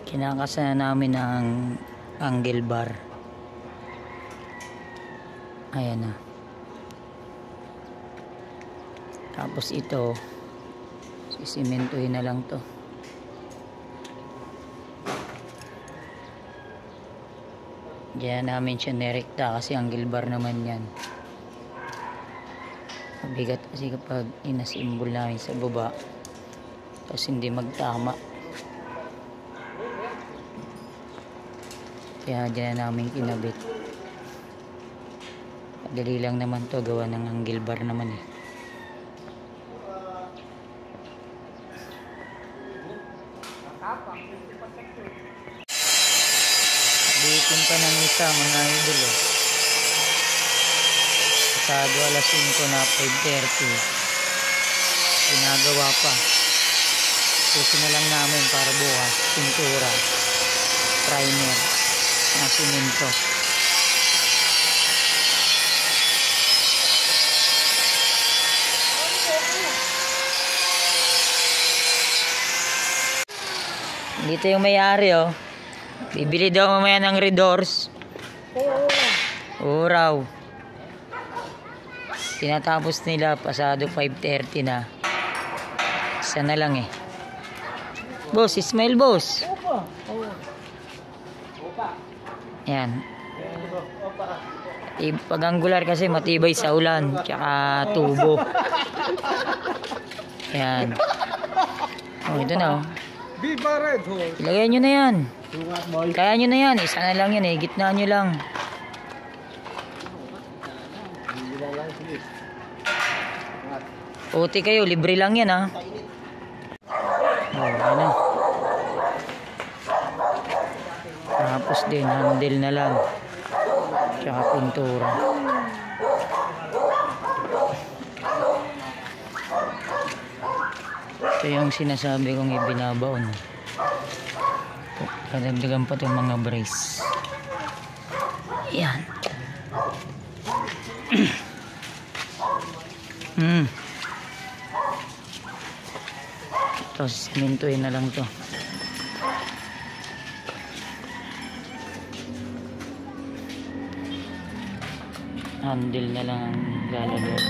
Kinakasana namin ng angle bar. Ayan na. Tapos ito, sisimentohin na lang to. Diyan namin siya nerekta kasi angle bar naman yan. Mabigat kasi kapag inasimbol namin sa baba tapos hindi magtama. Kaya diyan namin kinabit. Madali lang naman to, gawa ng angle bar naman eh. Bitin pa ng isa mga idol eh. Pasado alas 5 na 5:30. Ginagawa pa. Pusin na lang namin para bukas. Pintura. Primer. Na simento. Dito yung may-ari oh. Bibili daw mamaya ng redors. Oo raw. Tinatapos nila pasado 5:30 na. Isa na lang eh. Boss, smile boss. Yan. Pag angular kasi matibay sa ulan. Tsaka tubo. Yan. Oh, ito na oh. Ilagay nyo na yan. Kaya nyo na yan. Isa na lang yan eh. Gitna nyo lang. Puti kayo. Libre lang yan ha. Oh, ano. Tapos din. Handle na lang. Tsaka pintura. Ito yung sinasabi kong ibinabaon. Kadagdagan pa itong mga brace. Yan. Ito, simentohin na lang to. Handle na lang ang lalagyan.